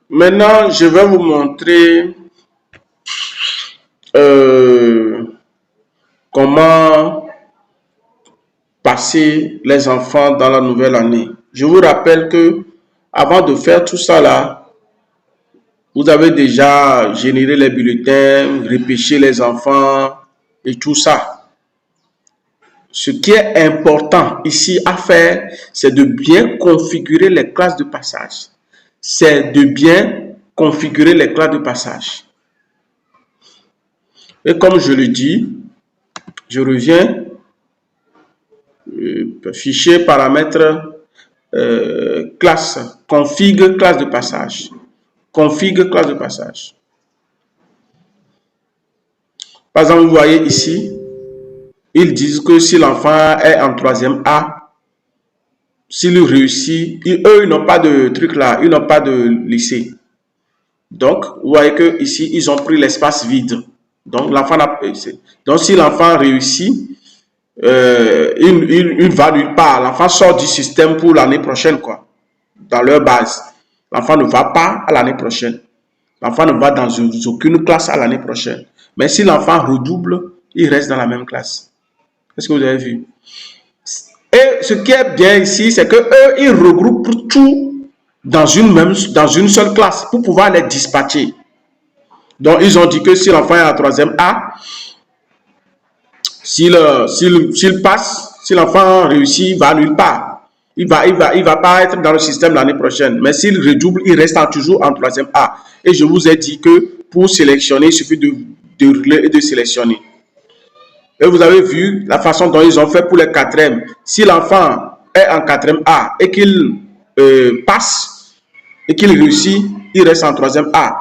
Maintenant, je vais vous montrer euh, comment passer les enfants dans la nouvelle année. Je vous rappelle que avant de faire tout ça là, vous avez déjà généré les bulletins, repêché les enfants et tout ça. Ce qui est important ici à faire, c'est de bien configurer les classes de passage. C'est de bien configurer les classes de passage. Et comme je le dis, je reviens, fichier, paramètres, classe, config, classe de passage. Config, classe de passage. Par exemple, vous voyez ici, ils disent que si l'enfant est en 3e A, s'il réussit, eux, ils n'ont pas de truc là, ils n'ont pas de lycée. Donc, vous voyez que ici, ils ont pris l'espace vide. Donc, l'enfant n'a donc si l'enfant réussit, il va nulle part. L'enfant sort du système pour l'année prochaine, quoi. Dans leur base. L'enfant ne va pas à l'année prochaine. L'enfant ne va dans aucune classe à l'année prochaine. Mais si l'enfant redouble, il reste dans la même classe. Est-ce que vous avez vu? Et ce qui est bien ici, c'est que eux, ils regroupent tout dans une seule classe pour pouvoir les dispatcher. Donc, ils ont dit que si l'enfant est en 3e A, s'il passe, si l'enfant réussit, il va nulle part. Il va pas être dans le système l'année prochaine. Mais s'il redouble, il reste toujours en 3e A. Et je vous ai dit que pour sélectionner, il suffit de rouler et de sélectionner. Et vous avez vu la façon dont ils ont fait pour les 4e. Si l'enfant est en 4e A et qu'il passe et qu'il réussit, il reste en 3e A.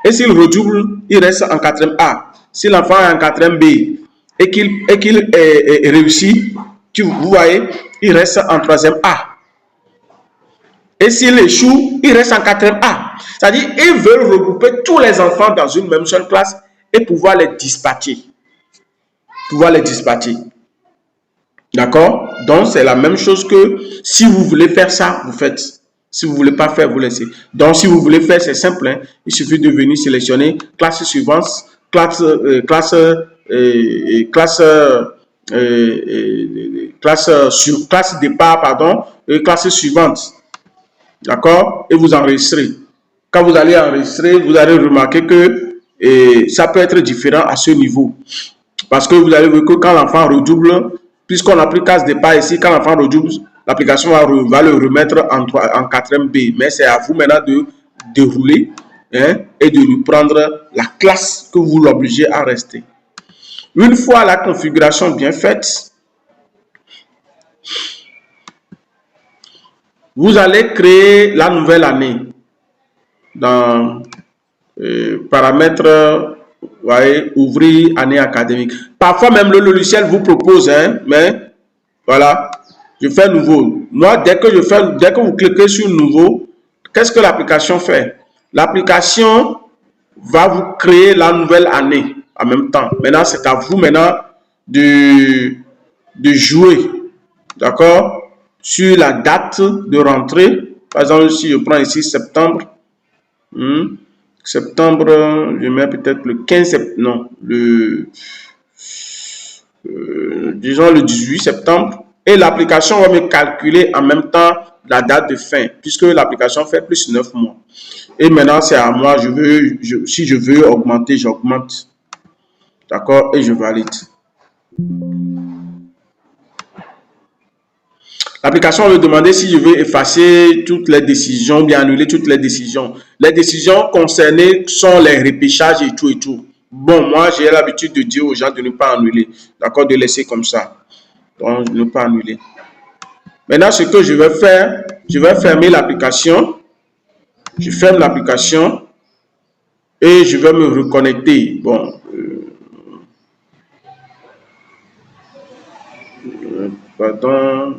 Et s'il redouble, il reste en 4e A. Si l'enfant est en 4e B et qu'il réussit, vous voyez, il reste en 3e A. Et s'il échoue, il reste en 4e A. C'est-à-dire qu'ils veulent regrouper tous les enfants dans une même seule classe et pouvoir les dispatcher. D'accord? Donc, c'est la même chose que si vous voulez faire ça, vous faites. Si vous ne voulez pas faire, vous laissez. Donc, si vous voulez faire, c'est simple. Hein? Il suffit de venir sélectionner classe suivante, classe départ, pardon, classe suivante. D'accord? Et vous enregistrez. Quand vous allez enregistrer, vous allez remarquer que ça peut être différent à ce niveau. Parce que vous allez voir que quand l'enfant redouble, puisqu'on a pris classe départ ici, quand l'enfant redouble, l'application va le remettre en 4e B. Mais c'est à vous maintenant de dérouler et de lui prendre la classe que vous l'obligez à rester. Une fois la configuration bien faite, vous allez créer la nouvelle année dans paramètres, voyez, ouvrir année académique. Parfois même le logiciel vous propose, mais voilà, je fais nouveau. Moi, dès que vous cliquez sur nouveau, qu'est-ce que l'application fait? L'application va vous créer la nouvelle année en même temps. Maintenant, c'est à vous maintenant de jouer, d'accord, sur la date de rentrée. Par exemple, si je prends ici septembre, septembre, je mets peut-être le 15 septembre, non, disons le 18 septembre, et l'application va me calculer en même temps la date de fin, puisque l'application fait plus de 9 mois. Et maintenant, c'est à moi, si je veux augmenter, j'augmente. D'accord? Et je valide. L'application va me demander si je veux effacer toutes les décisions, bien annuler toutes les décisions. Les décisions concernées sont les repêchages et tout et tout. Bon, moi, j'ai l'habitude de dire aux gens de ne pas annuler. D'accord? De laisser comme ça. Donc, ne pas annuler. Maintenant, ce que je vais faire, je vais fermer l'application. Je ferme l'application et je vais me reconnecter. Bon. Pardon.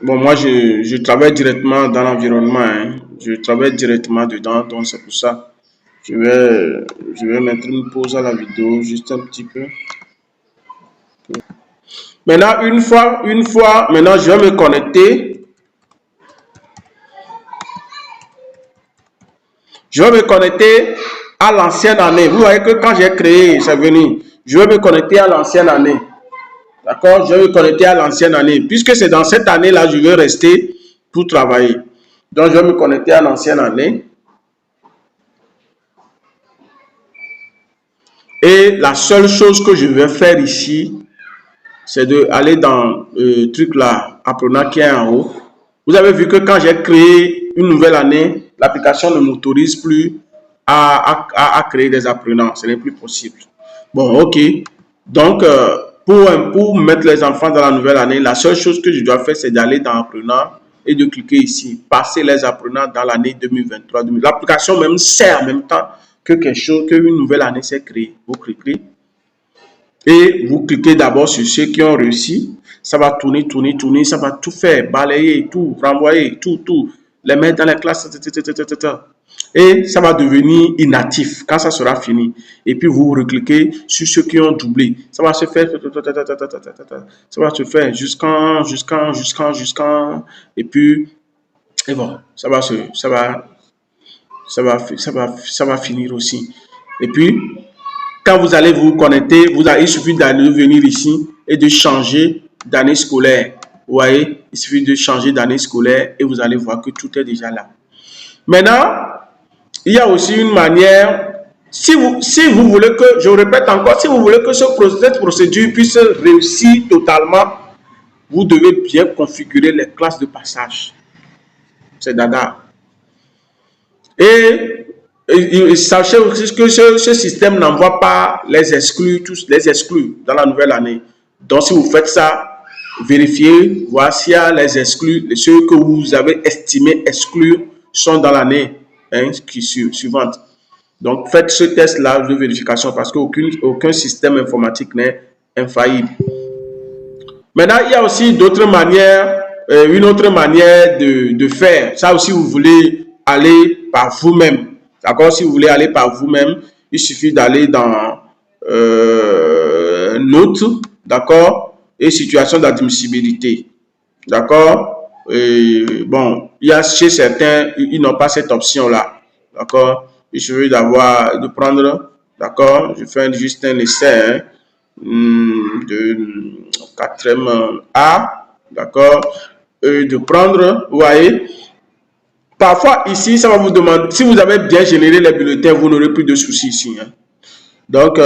Bon, moi, je travaille directement dans l'environnement. Hein. Je travaille directement dedans, donc c'est pour ça. Je vais mettre une pause à la vidéo, juste un petit peu. Maintenant, maintenant, je vais me connecter. Je vais me connecter à l'ancienne année. Vous voyez que quand j'ai créé, c'est venu. Je vais me connecter à l'ancienne année. D'accord? Je vais me connecter à l'ancienne année. Puisque c'est dans cette année-là, je vais rester pour travailler. Donc, je vais me connecter à l'ancienne année. Et la seule chose que je vais faire ici, c'est d'aller dans le truc là, apprenant qui est en haut. Vous avez vu que quand j'ai créé une nouvelle année, l'application ne m'autorise plus à créer des apprenants. Ce n'est plus possible. Bon, ok. Donc, pour mettre les enfants dans la nouvelle année, la seule chose que je dois faire, c'est d'aller dans apprenant et de cliquer ici, passer les apprenants dans l'année 2023. L'application même sert en même temps que quelque chose, qu'une nouvelle année s'est créée. Vous cliquez. Et vous cliquez d'abord sur ceux qui ont réussi. Ça va tourner, tourner, tourner. Ça va tout faire, balayer, tout, renvoyer, tout. Les mettre dans la classe. Et ça va devenir inactif quand ça sera fini. Et puis vous recliquez sur ceux qui ont doublé. Ça va se faire. Ça va se faire jusqu'en. Et puis. Et bon, ça va finir aussi. Et puis. Quand vous allez vous connecter, il suffit d'aller venir ici et de changer d'année scolaire. Vous voyez, il suffit de changer d'année scolaire et vous allez voir que tout est déjà là. Maintenant, il y a aussi une manière, si vous voulez que, je répète encore, si vous voulez que cette procédure puisse réussir totalement, vous devez bien configurer les classes de passage. C'est dada. Et sachez aussi que ce système n'envoie pas les exclus dans la nouvelle année. Donc, si vous faites ça, vérifiez, voici les exclus, ceux que vous avez estimés exclus sont dans l'année suivante. Donc, faites ce test-là de vérification parce qu'aucun système informatique n'est infaillible. Maintenant, il y a aussi d'autres manières, une autre manière de faire. Ça aussi, vous voulez aller par vous-même. D'accord? Si vous voulez aller par vous-même, il suffit d'aller dans notes, d'accord? Et situation d'admissibilité. D'accord? Bon, il y a chez certains, ils n'ont pas cette option-là. D'accord? Il suffit de prendre, d'accord? Je fais juste un essai de 4e A, d'accord? De prendre, vous voyez? Parfois, ici, ça va vous demander, si vous avez bien généré les bulletins, vous n'aurez plus de soucis ici. Hein. Donc,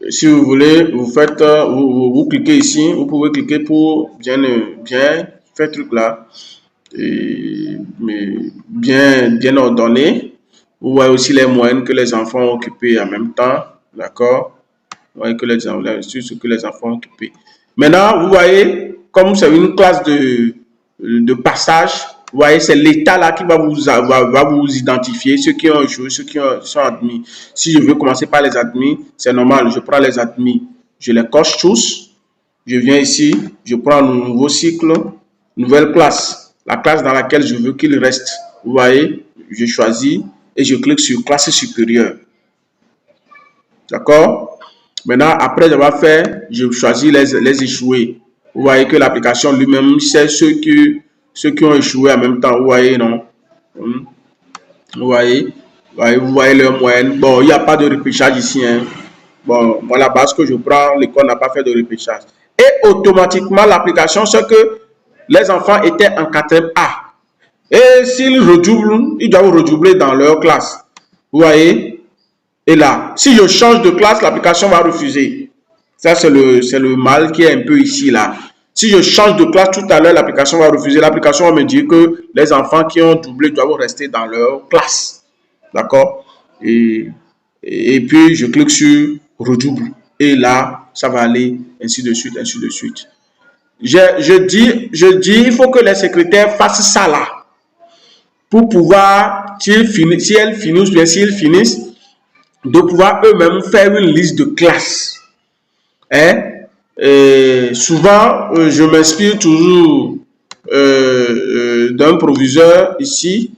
si vous voulez, vous faites, vous cliquez ici, vous pouvez cliquer pour bien faire ce truc là, mais bien ordonné. Vous voyez aussi les moyennes que les enfants ont occupées en même temps, d'accord? Vous voyez que les enfants ont occupées. Maintenant, vous voyez, comme c'est une classe de passage, vous voyez, c'est l'état là qui va vous identifier, ceux qui ont échoué, ceux qui sont admis. Si je veux commencer par les admis, c'est normal, je prends les admis, je les coche tous, je viens ici, je prends un nouveau cycle, nouvelle classe, la classe dans laquelle je veux qu'il reste. Vous voyez, je choisis et je clique sur classe supérieure. D'accord? Maintenant, après avoir fait, je choisis les échoués. Vous voyez que l'application lui-même, c'est ceux qui ont échoué en même temps. Vous voyez, non? Vous voyez leur moyenne. Bon, il n'y a pas de repêchage ici. Hein. Bon, moi, la base que je prends, l'école n'a pas fait de repêchage. Et automatiquement, l'application, c'est que les enfants étaient en 4e A. Et s'ils redoublent, ils doivent redoubler dans leur classe. Vous voyez? Et là, si je change de classe, l'application va refuser. Ça, c'est le mal qui est un peu ici, là. Si je change de classe tout à l'heure, l'application va refuser. L'application va me dire que les enfants qui ont doublé doivent rester dans leur classe. D'accord? Et puis, je clique sur redouble. Et là, ça va aller ainsi de suite, ainsi de suite. Je dis, il faut que les secrétaires fassent ça là. Pour pouvoir, si elles finissent, bien s'ils finissent, de pouvoir eux-mêmes faire une liste de classes. Hein? Et souvent, je m'inspire toujours d'un proviseur ici.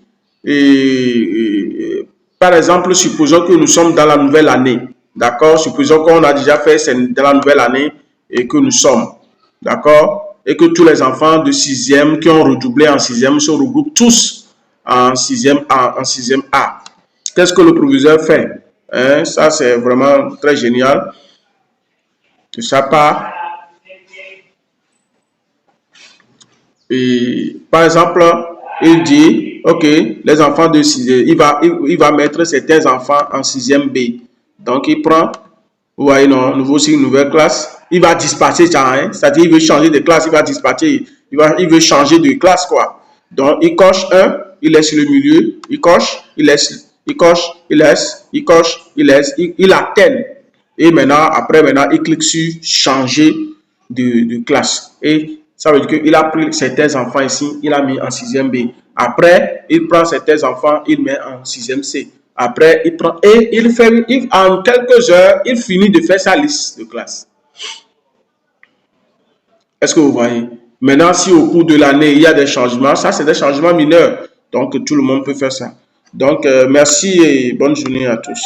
Par exemple, supposons que nous sommes dans la nouvelle année. D'accord? Supposons qu'on a déjà fait, c'est dans la nouvelle année et que nous sommes. D'accord? Et que tous les enfants de 6e qui ont redoublé en 6e se regroupent tous en 6e A. Qu'est-ce que le proviseur fait? Hein? Ça, c'est vraiment très génial de sa part. Et, par exemple, il dit, OK, les enfants de 6e, il va mettre certains enfants en 6e B. Donc, il prend, vous voyez, non, nouveau signe, nouvelle classe. Il va dispatcher, hein, c'est-à-dire il veut changer de classe, il va dispatcher, il veut changer de classe, quoi. Donc, il coche un, il laisse le milieu, il coche, il laisse, il coche, il laisse, il coche, il laisse, il atteigne. Et maintenant, il clique sur changer de classe. Et ça veut dire qu'il a pris certains enfants ici, il a mis en 6e B. Après, il prend certains enfants, il met en 6e C. Après, il prend et il fait, en quelques heures, il finit de faire sa liste de classe. Est-ce que vous voyez? Maintenant, si au cours de l'année, il y a des changements, ça, c'est des changements mineurs. Donc, tout le monde peut faire ça. Donc, merci et bonne journée à tous.